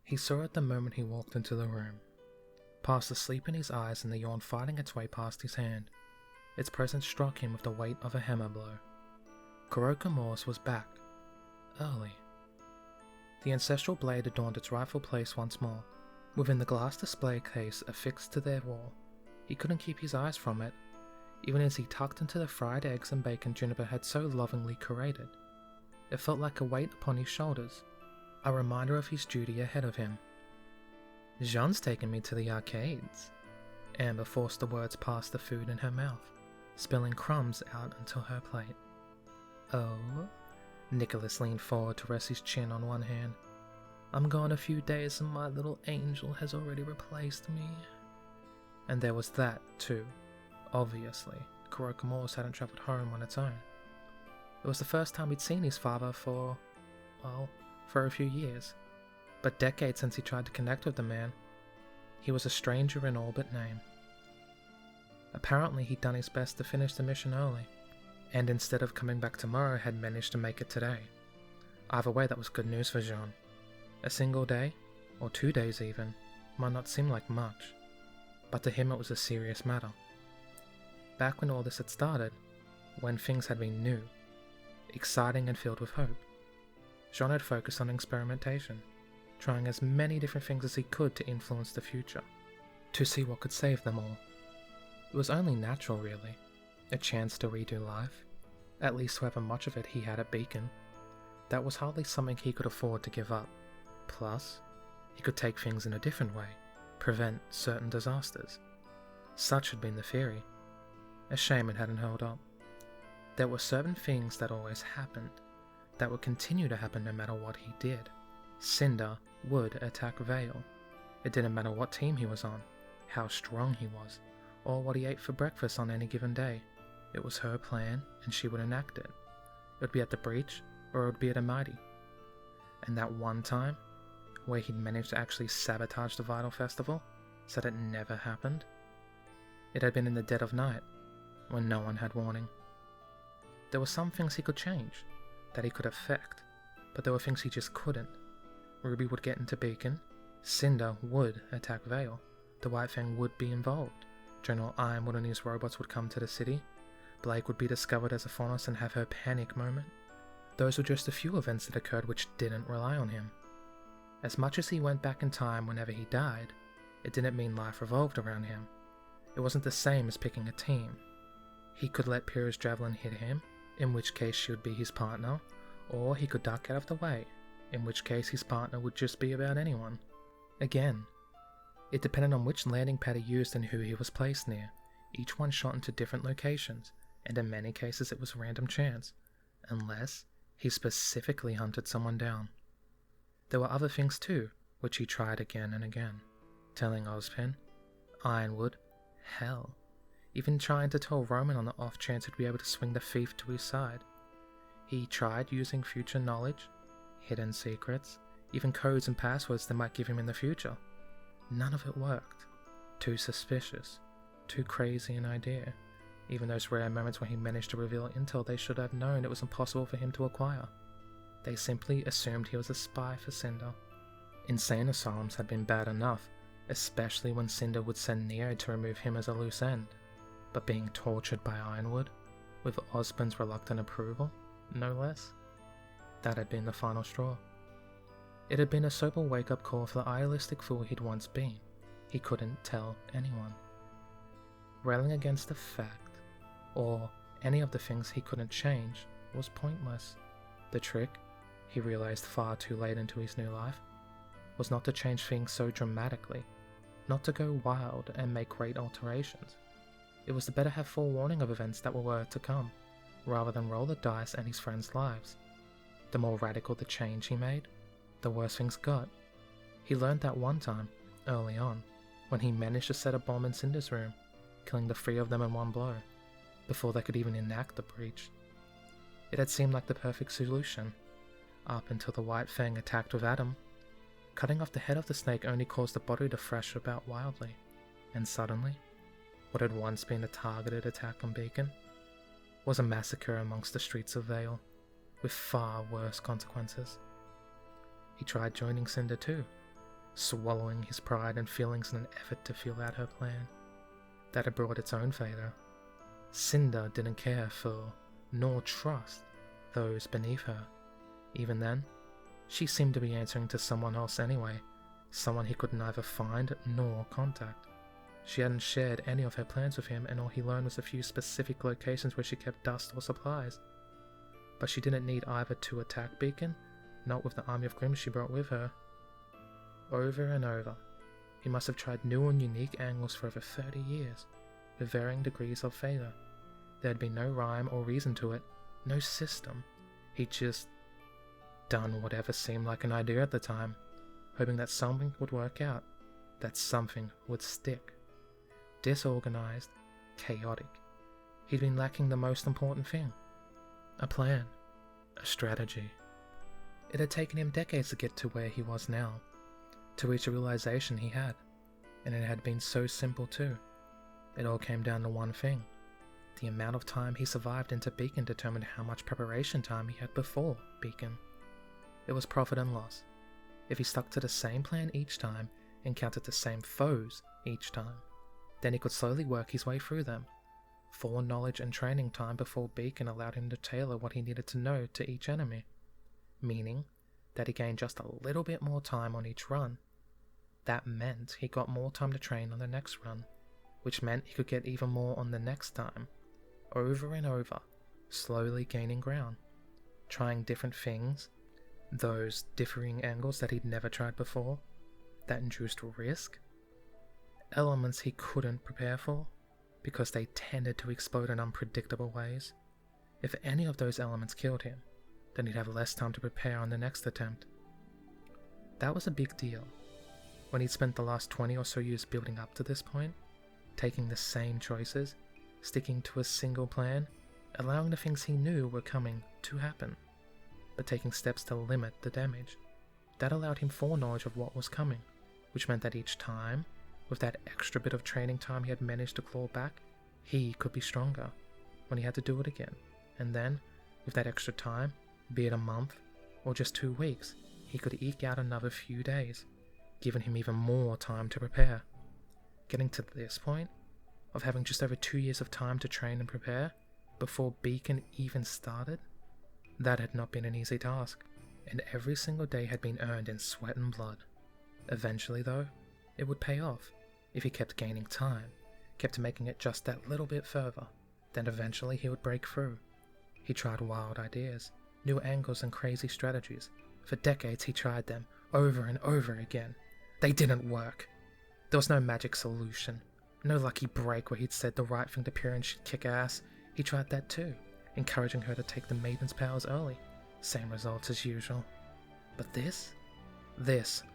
He saw it the moment he walked into the room. Past the sleep in his eyes and the yawn fighting its way past his hand, its presence struck him with the weight of a hammer blow. Coeur was back. Early. The ancestral blade adorned its rightful place once more, within the glass display case affixed to their wall. He couldn't keep his eyes from it, even as he tucked into the fried eggs and bacon Juniper had so lovingly curated. It felt like a weight upon his shoulders, a reminder of his duty ahead of him. "Jean's taken me to the arcades." Amber forced the words past the food in her mouth, spilling crumbs out onto her plate. "Oh?" Nicholas leaned forward to rest his chin on one hand. "I'm gone a few days and my little angel has already replaced me." And there was that, too. Obviously, Coeur hadn't travelled home on its own. It was the first time he'd seen his father for a few years, but decades since he tried to connect with the man. He was a stranger in all but name. Apparently he'd done his best to finish the mission early, and instead of coming back tomorrow had managed to make it today. Either way, that was good news for Jean. A single day, or 2 days even, might not seem like much, but to him it was a serious matter. Back when all this had started, when things had been new, exciting and filled with hope, Jean had focused on experimentation, trying as many different things as he could to influence the future, to see what could save them all. It was only natural, really, a chance to redo life, at least however much of it he had at Beacon. That was hardly something he could afford to give up. Plus, he could take things in a different way, prevent certain disasters. Such had been the theory. A shame it hadn't held up. There were certain things that always happened, that would continue to happen no matter what he did. Cinder would attack Vale. It didn't matter what team he was on, how strong he was, or what he ate for breakfast on any given day. It was her plan, and she would enact it. It would be at the breach, or it would be at a mighty. And that one time, where he'd managed to actually sabotage the Vital Festival, so that it never happened, it had been in the dead of night, when no one had warning. There were some things he could change, that he could affect, but there were things he just couldn't. RWBY would get into Beacon, Cinder would attack Vale, the White Fang would be involved, General Ironwood and his robots would come to the city, Blake would be discovered as a Faunus and have her panic moment. Those were just a few events that occurred which didn't rely on him. As much as he went back in time whenever he died, it didn't mean life revolved around him. It wasn't the same as picking a team. He could let Pyrrha's javelin hit him, in which case she would be his partner, or he could duck out of the way, in which case his partner would just be about anyone. Again, it depended on which landing pad he used and who he was placed near. Each one shot into different locations, and in many cases it was random chance, unless he specifically hunted someone down. There were other things too, which he tried again and again, telling Ozpin, Ironwood, hell, even trying to tell Roman on the off chance he'd be able to swing the thief to his side. He tried using future knowledge, hidden secrets, even codes and passwords they might give him in the future. None of it worked. Too suspicious, too crazy an idea. Even those rare moments when he managed to reveal intel they should have known it was impossible for him to acquire. They simply assumed he was a spy for Cinder. Insane asylums had been bad enough, especially when Cinder would send Neo to remove him as a loose end. But being tortured by Ironwood, with Ozpin's reluctant approval, no less, that had been the final straw. It had been a sober wake-up call for the idealistic fool he'd once been. He couldn't tell anyone. Railing against the fact, or any of the things he couldn't change, was pointless. The trick, he realized far too late into his new life, was not to change things so dramatically, not to go wild and make great alterations. It was to better have forewarning of events that were to come, rather than roll the dice and his friends' lives. The more radical the change he made, the worse things got. He learned that one time, early on, when he managed to set a bomb in Cinder's room, killing the 3 of them in one blow, before they could even enact the breach. It had seemed like the perfect solution, up until the White Fang attacked with Adam. Cutting off the head of the snake only caused the body to thrash about wildly, and suddenly, what had once been a targeted attack on Beacon was a massacre amongst the streets of Vale, with far worse consequences. He tried joining Cinder too, swallowing his pride and feelings in an effort to feel out her plan. That had brought its own failure. Cinder didn't care for, nor trust, those beneath her. Even then, she seemed to be answering to someone else anyway, someone he could neither find nor contact. She hadn't shared any of her plans with him, and all he learned was a few specific locations where she kept dust or supplies. But she didn't need either to attack Beacon, not with the army of Grimm she brought with her. Over and over, he must have tried new and unique angles for over 30 years, with varying degrees of failure. There had been no rhyme or reason to it, no system. He'd just done whatever seemed like an idea at the time, hoping that something would work out, that something would stick. Disorganized, chaotic. He'd been lacking the most important thing. A plan. A strategy. It had taken him decades to get to where he was now, to reach a realization he had, and it had been so simple too. It all came down to one thing. The amount of time he survived into Beacon determined how much preparation time he had before Beacon. It was profit and loss. If he stuck to the same plan each time, encountered the same foes each time, then he could slowly work his way through them. Foreknowledge and training time before Beacon allowed him to tailor what he needed to know to each enemy, meaning that he gained just a little bit more time on each run. That meant he got more time to train on the next run, which meant he could get even more on the next time, over and over, slowly gaining ground, trying different things, those differing angles that he'd never tried before, that induced risk, elements he couldn't prepare for, because they tended to explode in unpredictable ways. If any of those elements killed him, then he'd have less time to prepare on the next attempt. That was a big deal. When he'd spent the last 20 or so years building up to this point, taking the same choices, sticking to a single plan, allowing the things he knew were coming to happen, but taking steps to limit the damage. That allowed him foreknowledge of what was coming, which meant that each time, with that extra bit of training time he had managed to claw back, he could be stronger when he had to do it again. And then, with that extra time, be it a month or just 2 weeks, he could eke out another few days, giving him even more time to prepare. Getting to this point, of having just over 2 years of time to train and prepare, before Beacon even started, that had not been an easy task, and every single day had been earned in sweat and blood. Eventually though, it would pay off, if he kept gaining time, kept making it just that little bit further, then eventually he would break through. He tried wild ideas, new angles and crazy strategies. For decades he tried them, over and over again. They didn't work. There was no magic solution, no lucky break where he'd said the right thing to Pyrrha and she'd kick ass. He tried that too, encouraging her to take the maiden's powers early. Same results as usual. But this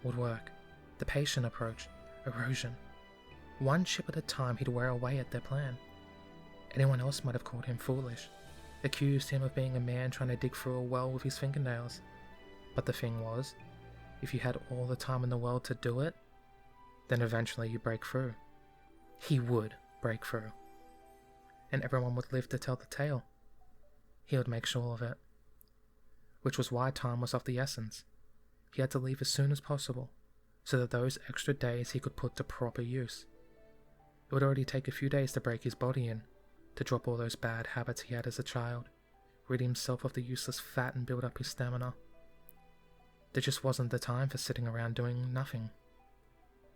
would work. The patient approach, erosion. One chip at a time he'd wear away at their plan. Anyone else might have called him foolish, accused him of being a man trying to dig through a well with his fingernails. But the thing was, if you had all the time in the world to do it, then eventually you break through. He would break through. And everyone would live to tell the tale. He would make sure of it. Which was why time was of the essence. He had to leave as soon as possible, so that those extra days he could put to proper use. It would already take a few days to break his body in, to drop all those bad habits he had as a child, rid himself of the useless fat and build up his stamina. There just wasn't the time for sitting around doing nothing.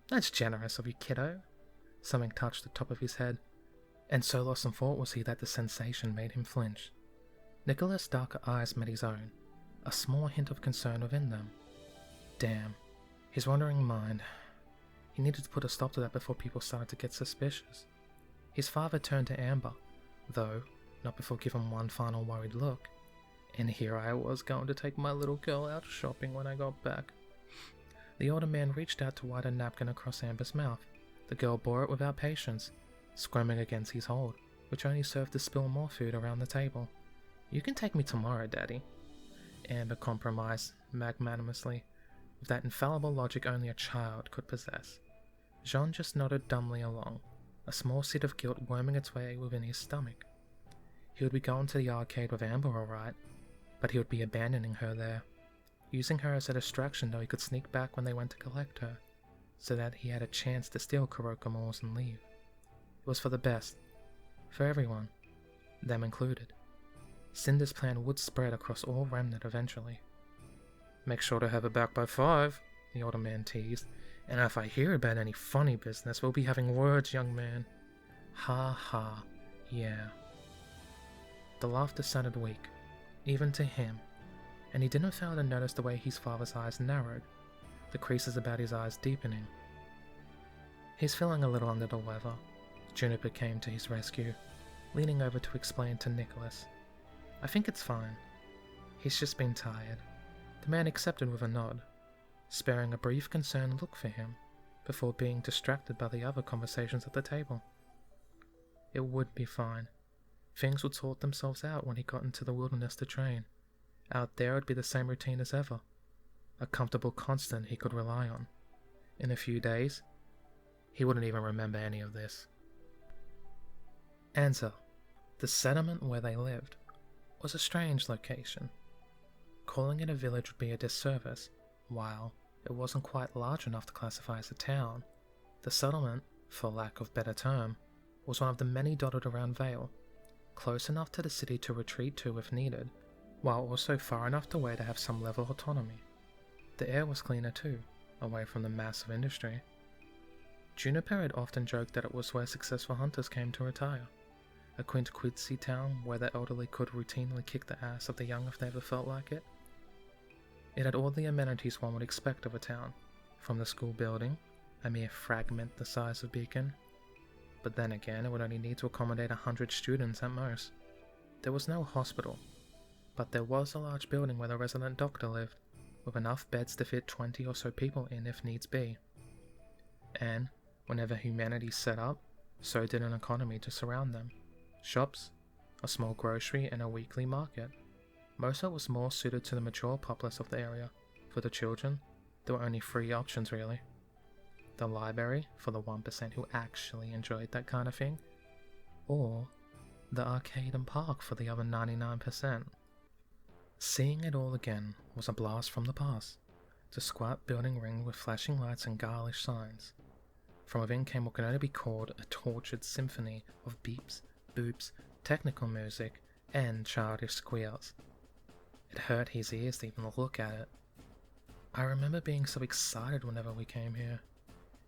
That's generous of you, kiddo. Something touched the top of his head, and so lost in thought was he that the sensation made him flinch. Nicholas' darker eyes met his own, a small hint of concern within them. Damn, his wandering mind. He needed to put a stop to that before people started to get suspicious. His father turned to Amber, though not before giving one final worried look. And here I was going to take my little girl out shopping when I got back. The older man reached out to wipe a napkin across Amber's mouth. The girl bore it without patience, squirming against his hold, which only served to spill more food around the table. "You can take me tomorrow, Daddy," Amber compromised magnanimously, with that infallible logic only a child could possess. Jean just nodded dumbly along, a small seed of guilt worming its way within his stomach. He would be going to the arcade with Amber alright, but he would be abandoning her there, using her as a distraction though he could sneak back when they went to collect her. so that he had a chance to steal Kurokomo's and leave. It was for the best. For everyone. Them included. Cinder's plan would spread across all Remnant eventually. "Make sure to have it back by 5, the older man teased. "And if I hear about any funny business, we'll be having words, young man." Ha ha, yeah. The laughter sounded weak, even to him, and he didn't fail to notice the way his father's eyes narrowed, the creases about his eyes deepening. "He's feeling a little under the weather." Juniper came to his rescue, leaning over to explain to Nicholas. "I think it's fine. He's just been tired." The man accepted with a nod, sparing a brief concerned look for him, before being distracted by the other conversations at the table. It would be fine. Things would sort themselves out when he got into the wilderness to train. Out there it'd be the same routine as ever. A comfortable constant he could rely on. In a few days, he wouldn't even remember any of this. Answer. The settlement where they lived was a strange location. Calling it a village would be a disservice. While it wasn't quite large enough to classify as a town, the settlement, for lack of better term, was one of the many dotted around Vale, close enough to the city to retreat to if needed, while also far enough away to have some level of autonomy. The air was cleaner too, away from the mass of industry. Juniper had often joked that it was where successful hunters came to retire, a quincy town where the elderly could routinely kick the ass of the young if they ever felt like it. It had all the amenities one would expect of a town, from the school building, a mere fragment the size of Beacon. But then again, it would only need to accommodate 100 students at most. There was no hospital, but there was a large building where the resident doctor lived, with enough beds to fit 20 or so people in if needs be. And, whenever humanity set up, so did an economy to surround them. Shops, a small grocery, and a weekly market. Most of it was more suited to the mature populace of the area. For the children, there were only 3 options really. The library, for the 1% who actually enjoyed that kind of thing, or the arcade and park for the other 99%. Seeing it all again was a blast from the past. The squat building ringed with flashing lights and girlish signs. From within came what could only be called a tortured symphony of beeps, boops, technical music, and childish squeals. It hurt his ears to even look at it. I remember being so excited whenever we came here.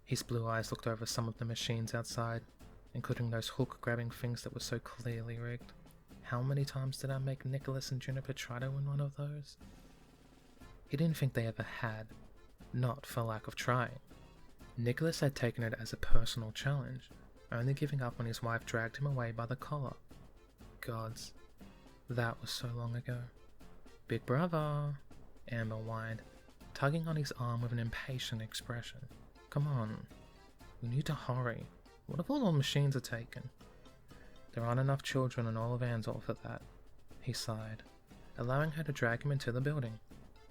His blue eyes looked over some of the machines outside, including those hook-grabbing things that were so clearly rigged. How many times did I make Nicholas and Juniper try to win one of those? He didn't think they ever had, not for lack of trying. Nicholas had taken it as a personal challenge, only giving up when his wife dragged him away by the collar. Gods, that was so long ago. "Big brother," Amber whined, tugging on his arm with an impatient expression. "Come on, we need to hurry. What if all the machines are taken?" "There aren't enough children in all of Ansel for that," he sighed, allowing her to drag him into the building.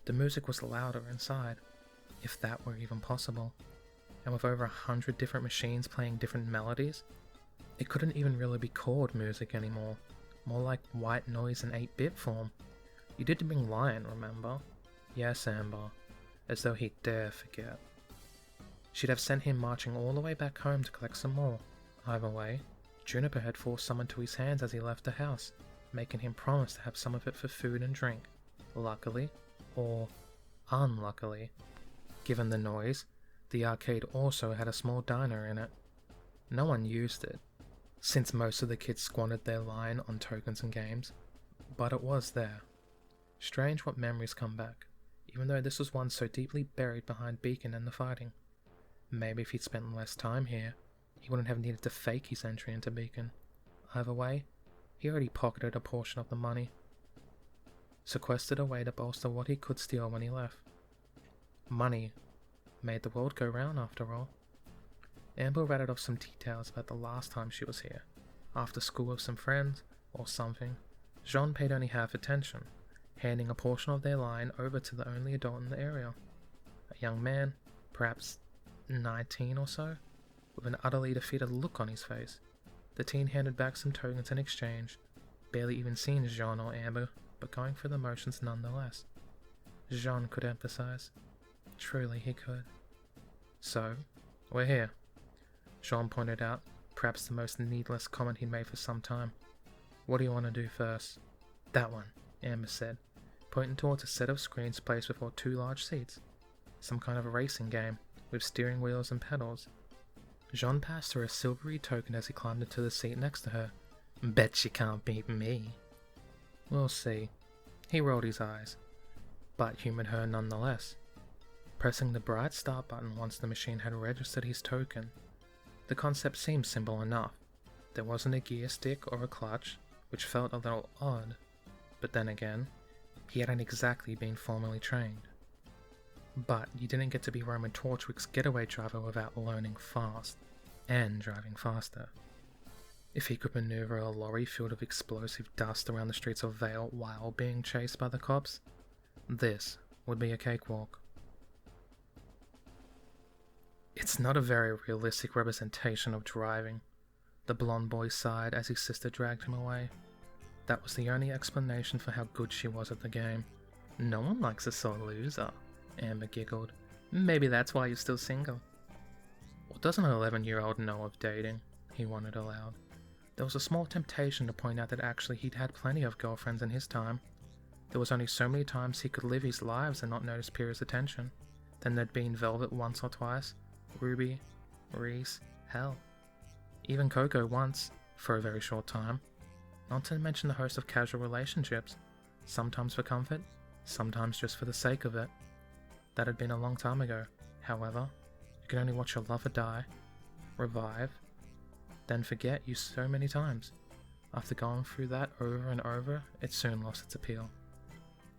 The music was louder inside, if that were even possible, and with over 100 different machines playing different melodies, it couldn't even really be called music anymore, more like white noise in 8-bit form. "You did bring Lion, remember?" "Yes, Amber," as though he'd dare forget. She'd have sent him marching all the way back home to collect some more. Either way, Juniper had forced some into his hands as he left the house, making him promise to have some of it for food and drink. Luckily, or unluckily, given the noise, the arcade also had a small diner in it. No one used it, since most of the kids squandered their line on tokens and games, but it was there. Strange what memories come back, even though this was one so deeply buried behind Beacon and the fighting. Maybe if he'd spent less time here, he wouldn't have needed to fake his entry into Beacon. Either way, he already pocketed a portion of the money, sequestered away to bolster what he could steal when he left. Money made the world go round after all. Amber rattled off some details about the last time she was here. After school with some friends, or something. Jean paid only half attention, handing a portion of their line over to the only adult in the area. A young man, perhaps 19 or so, with an utterly defeated look on his face. The teen handed back some tokens in exchange, barely even seeing Jean or Amber, but going through the motions nonetheless. Jean could empathize. Truly he could. So, we're here, Jean pointed out, perhaps the most needless comment he'd made for some time. What do you want to do first? That one, Amber said, pointing towards a set of screens placed before 2 large seats. Some kind of a racing game, with steering wheels and pedals. Jean passed her a silvery token as he climbed into the seat next to her. Bet you can't beat me. We'll see. He rolled his eyes, but humoured her nonetheless, pressing the bright start button once the machine had registered his token. The concept seemed simple enough. There wasn't a gear stick or a clutch, which felt a little odd, but then again, he hadn't exactly been formally trained. But you didn't get to be Roman Torchwick's getaway driver without learning fast, and driving faster. If he could maneuver a lorry filled with explosive dust around the streets of Vale while being chased by the cops, this would be a cakewalk. It's not a very realistic representation of driving, the blonde boy sighed as his sister dragged him away. That was the only explanation for how good she was at the game. No one likes a sore loser, Amber giggled. Maybe that's why you're still single. What does an 11-year-old know of dating? He wondered aloud. There was a small temptation to point out that actually he'd had plenty of girlfriends in his time. There was only so many times he could live his lives and not notice Pyrrha's attention. Then there'd been Velvet once or twice, Ruby, Reese, hell. Even Coco once, for a very short time. Not to mention the host of casual relationships, sometimes for comfort, sometimes just for the sake of it. That had been a long time ago, however. You could only watch your lover die, revive, then forget you so many times. After going through that over and over, it soon lost its appeal.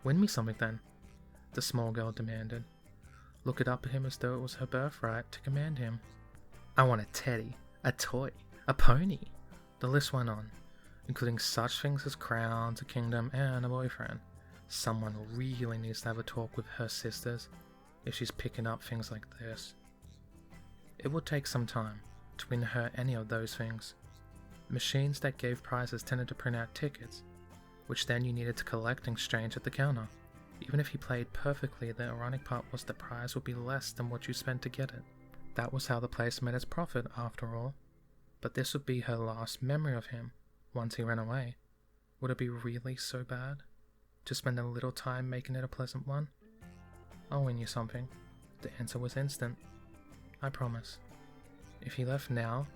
Win me something then, the small girl demanded. Looked up at him as though it was her birthright to command him. I want a teddy, a toy, a pony. The list went on, including such things as crowns, a kingdom, and a boyfriend. Someone really needs to have a talk with her sisters if she's picking up things like this. It would take some time to win her any of those things. Machines that gave prizes tended to print out tickets, which then you needed to collect and exchange at the counter. Even if you played perfectly, the ironic part was the prize would be less than what you spent to get it. That was how the place made its profit, after all. But this would be her last memory of him, once he ran away. Would it be really so bad? To spend a little time making it a pleasant one? I'll win you something. The answer was instant. I promise. If he left now,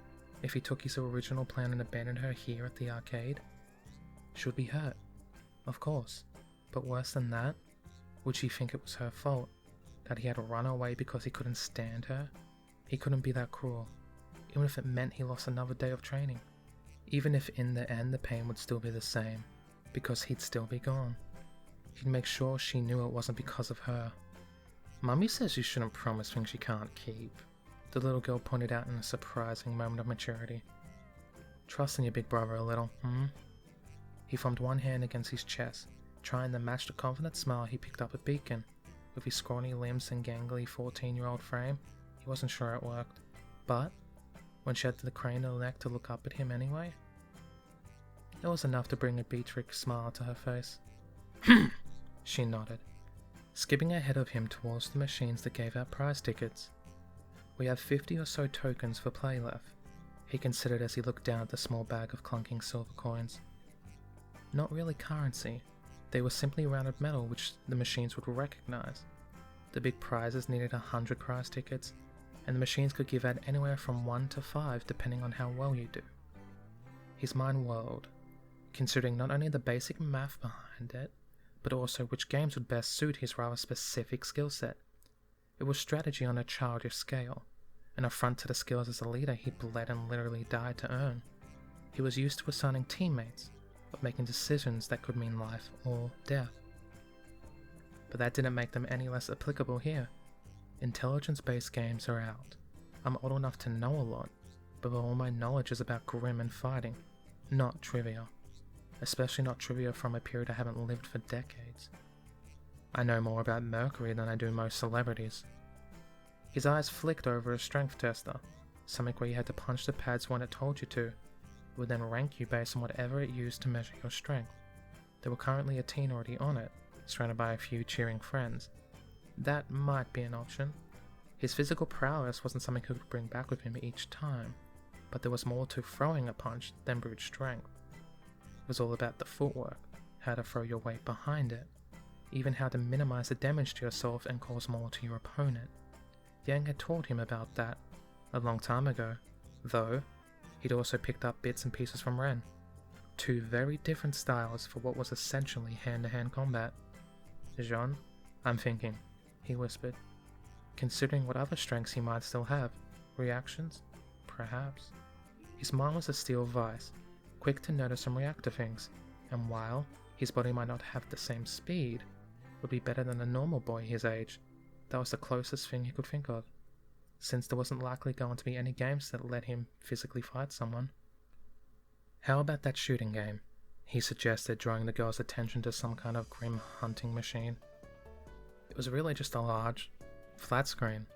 if he took his original plan and abandoned her here at the arcade, she would be hurt, of course. But worse than that, would she think it was her fault? That he had run away because he couldn't stand her? He couldn't be that cruel, even if it meant he lost another day of training. Even if in the end the pain would still be the same, because he'd still be gone. He'd make sure she knew it wasn't because of her. Mummy says you shouldn't promise things you can't keep, the little girl pointed out in a surprising moment of maturity. Trust in your big brother a little, He thumbed one hand against his chest, trying to match the confident smile he picked up at Beacon. With his scrawny limbs and gangly 14-year-old frame, he wasn't sure it worked. But when she had the crane of the neck to look up at him anyway, it was enough to bring a beatric smile to her face. She nodded, skipping ahead of him towards the machines that gave out prize tickets. We have 50 or so tokens for play left, he considered as he looked down at the small bag of clunking silver coins. Not really currency, they were simply rounded metal which the machines would recognize. The big prizes needed 100 prize tickets, and the machines could give out anywhere from 1 to 5 depending on how well you do. His mind whirled, considering not only the basic math behind it, but also which games would best suit his rather specific skill set. It was strategy on a childish scale, an affront to the skills as a leader he'd bled and literally died to earn. He was used to assigning teammates, of making decisions that could mean life or death. But that didn't make them any less applicable here. Intelligence-based games are out. I'm old enough to know a lot, but all my knowledge is about grim and fighting, not trivia. Especially not trivia from a period I haven't lived for decades. I know more about Mercury than I do most celebrities. His eyes flicked over a strength tester, something where you had to punch the pads when it told you to. It would then rank you based on whatever it used to measure your strength. There were currently a teen already on it, surrounded by a few cheering friends. That might be an option. His physical prowess wasn't something he could bring back with him each time, but there was more to throwing a punch than brute strength. It was all about the footwork, how to throw your weight behind it, even how to minimize the damage to yourself and cause more to your opponent. Yang had taught him about that a long time ago, though he'd also picked up bits and pieces from Ren. Two very different styles for what was essentially hand-to-hand combat. "Jean, I'm thinking," he whispered. Considering what other strengths he might still have. Reactions? Perhaps. His mind was a steel vice, quick to notice and react to things, and while his body might not have the same speed, would be better than a normal boy his age, that was the closest thing he could think of, since there wasn't likely going to be any games that let him physically fight someone. "How about that shooting game?" he suggested, drawing the girl's attention to some kind of grim hunting machine. It was really just a large, flat screen,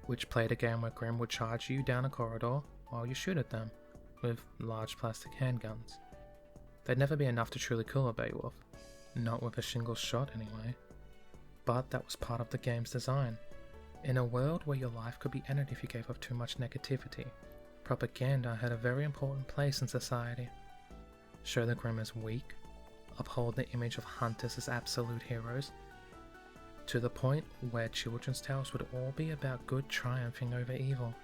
which played a game where Grim would charge you down a corridor while you shoot at them, with large plastic handguns. They'd never be enough to truly kill a Beowulf, not with a single shot anyway. But that was part of the game's design. In a world where your life could be ended if you gave off too much negativity, propaganda had a very important place in society. Show the Grim as weak, uphold the image of hunters as absolute heroes, to the point where children's tales would all be about good triumphing over evil.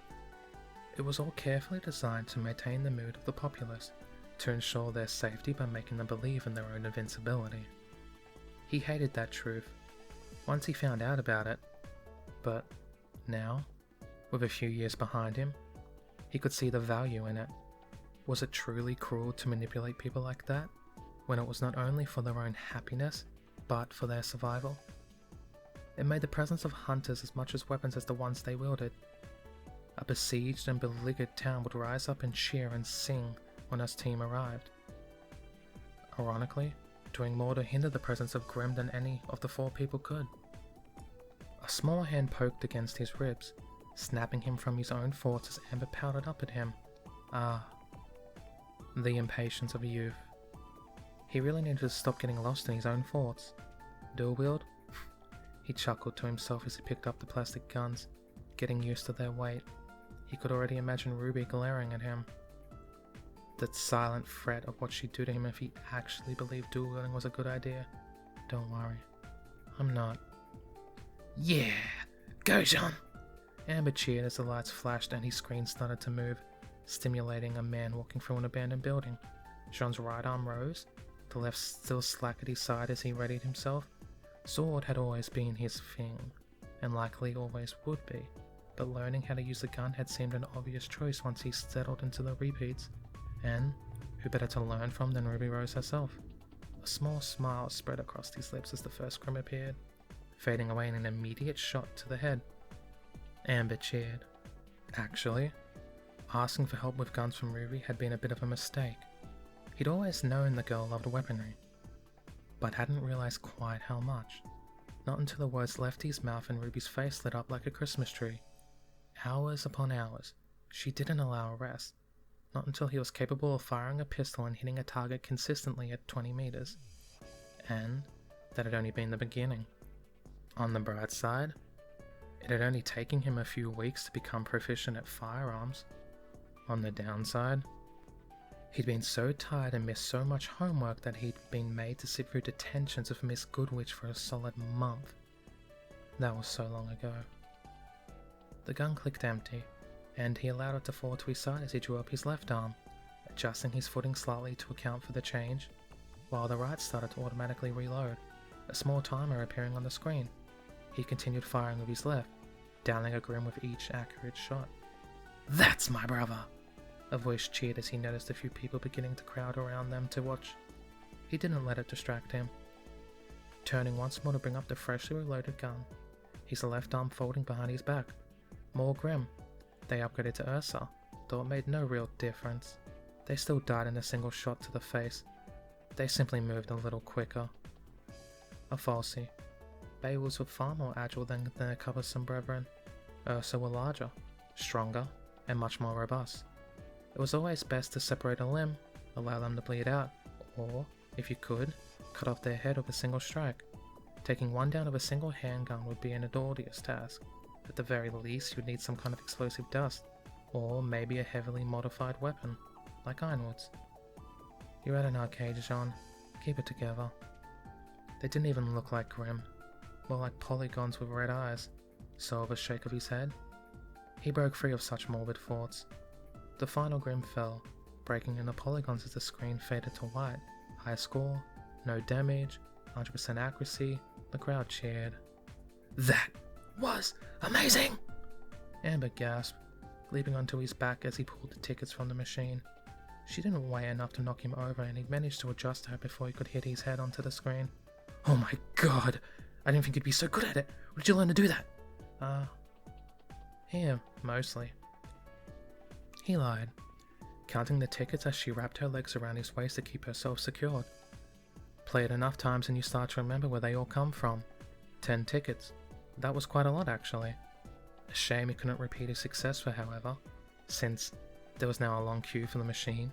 It was all carefully designed to maintain the mood of the populace, to ensure their safety by making them believe in their own invincibility. He hated that truth, once he found out about it, but now, with a few years behind him, he could see the value in it. Was it truly cruel to manipulate people like that, when it was not only for their own happiness, but for their survival? It made the presence of hunters as much as weapons as the ones they wielded. A besieged and beleaguered town would rise up and cheer and sing when his team arrived. Ironically, doing more to hinder the presence of Grim than any of the four people could. A small hand poked against his ribs, snapping him from his own thoughts as Amber pouted up at him. Ah, the impatience of youth. He really needed to stop getting lost in his own thoughts. Dual wield? He chuckled to himself as he picked up the plastic guns, getting used to their weight. He could already imagine RWBY glaring at him. That silent threat of what she'd do to him if he actually believed dual wielding was a good idea. "Don't worry, I'm not." "Yeah! Go, Jean!" Amber cheered as the lights flashed and his screen started to move, stimulating a man walking through an abandoned building. Jean's right arm rose, the left still slack at his side as he readied himself. Sword had always been his thing, and likely always would be, but learning how to use the gun had seemed an obvious choice once he settled into the repeats, and who better to learn from than Ruby Rose herself? A small smile spread across his lips as the first Grim appeared, fading away in an immediate shot to the head. Amber cheered. Actually, asking for help with guns from Ruby had been a bit of a mistake. He'd always known the girl loved weaponry, but hadn't realized quite how much. Not until the words left his mouth and Ruby's face lit up like a Christmas tree. Hours upon hours, she didn't allow a rest. Not until he was capable of firing a pistol and hitting a target consistently at 20 meters. And that had only been the beginning. On the bright side, it had only taken him a few weeks to become proficient at firearms. On the downside, he'd been so tired and missed so much homework that he'd been made to sit through detentions with Miss Goodwitch for a solid month. That was so long ago. The gun clicked empty, and he allowed it to fall to his side as he drew up his left arm, adjusting his footing slightly to account for the change, while the right started to automatically reload, a small timer appearing on the screen. He continued firing with his left, downing a Grim with each accurate shot. "That's my brother!" A voice cheered as he noticed a few people beginning to crowd around them to watch. He didn't let it distract him. Turning once more to bring up the freshly reloaded gun, his left arm folding behind his back. More Grim. They upgraded to Ursa, though it made no real difference. They still died in a single shot to the face. They simply moved a little quicker. A falsie. Beowulfs were far more agile than their cumbersome brethren. Ursa were larger, stronger, and much more robust. It was always best to separate a limb, allow them to bleed out, or, if you could, cut off their head with a single strike. Taking one down with a single handgun would be an arduous task, At the very least, you'd need some kind of explosive dust, or maybe a heavily modified weapon, like ironwoods. You're at an arcade, Jean. Keep it together. They didn't even look like Grim, more like polygons with red eyes, so with a shake of his head. He broke free of such morbid thoughts. The final Grim fell, breaking into polygons as the screen faded to white. High score, no damage, 100% accuracy. The crowd cheered. That was amazing! Amber gasped, leaping onto his back as he pulled the tickets from the machine. She didn't weigh enough to knock him over, and he managed to adjust her before he could hit his head onto the screen. Oh my god! I didn't think you'd be so good at it! Where did you learn to do that? Here, mostly. He lied, counting the tickets as she wrapped her legs around his waist to keep herself secured. Play it enough times and you start to remember where they all come from. 10 tickets. That was quite a lot, actually. A shame he couldn't repeat his success for, however, since there was now a long queue for the machine,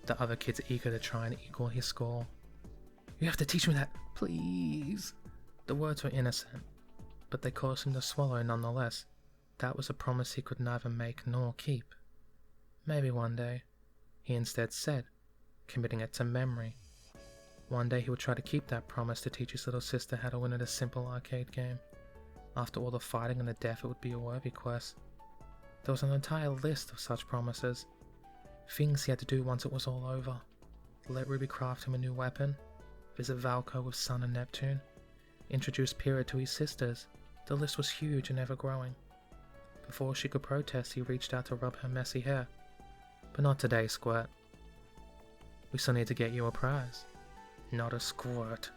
the other kids eager to try and equal his score. You have to teach me that, please. The words were innocent, but they caused him to swallow nonetheless. That was a promise he could neither make nor keep. Maybe one day, he instead said, committing it to memory. One day he would try to keep that promise to teach his little sister how to win at a simple arcade game. After all the fighting and the death, it would be a worthy quest. There was an entire list of such promises. Things he had to do once it was all over. Let Ruby craft him a new weapon, visit Valco with Sun and Neptune, introduce Pyrrha to his sisters. The list was huge and ever growing. Before she could protest, he reached out to rub her messy hair. But not today, Squirt. We still need to get you a prize. Not a squirt,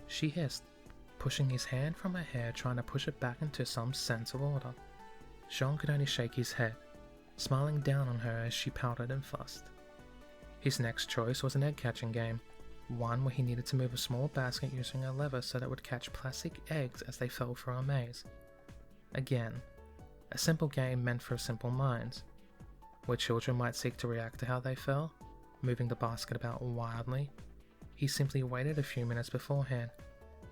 she hissed, pushing his hand from her hair, trying to push it back into some sense of order. Jean could only shake his head, smiling down on her as she pouted and fussed. His next choice was an egg-catching game, one where he needed to move a small basket using a lever so that it would catch plastic eggs as they fell through a maze. Again, a simple game meant for simple minds, where children might seek to react to how they fell, moving the basket about wildly. He simply waited a few minutes beforehand,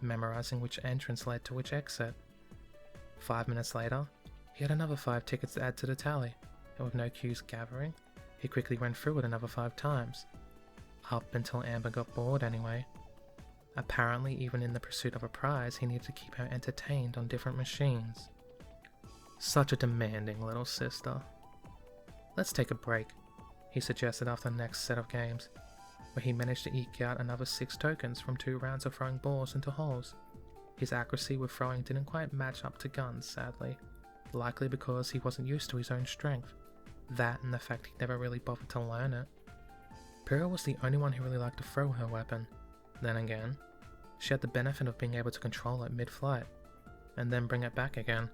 memorizing which entrance led to which exit. 5 minutes later, he had another 5 tickets to add to the tally, and with no cues gathering, he quickly ran through it another 5 times. Up until Amber got bored anyway. Apparently, even in the pursuit of a prize, he needed to keep her entertained on different machines. Such a demanding little sister. Let's take a break, he suggested after the next set of games, where he managed to eke out another 6 tokens from 2 rounds of throwing balls into holes. His accuracy with throwing didn't quite match up to guns, sadly, likely because he wasn't used to his own strength. That and the fact he never really bothered to learn it. Pyrrha was the only one who really liked to throw her weapon. Then again, she had the benefit of being able to control it mid-flight, and then bring it back again,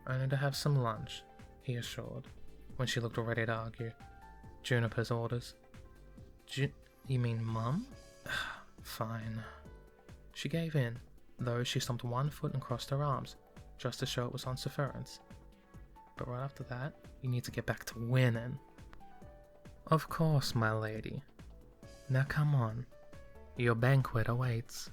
only to have some lunch, he assured, when she looked ready to argue. Juniper's orders. You mean Mum? Fine. She gave in, though she stomped 1 foot and crossed her arms, just to show it was on sufferance. But right after that, you need to get back to winning. Of course, my lady. Now come on. Your banquet awaits.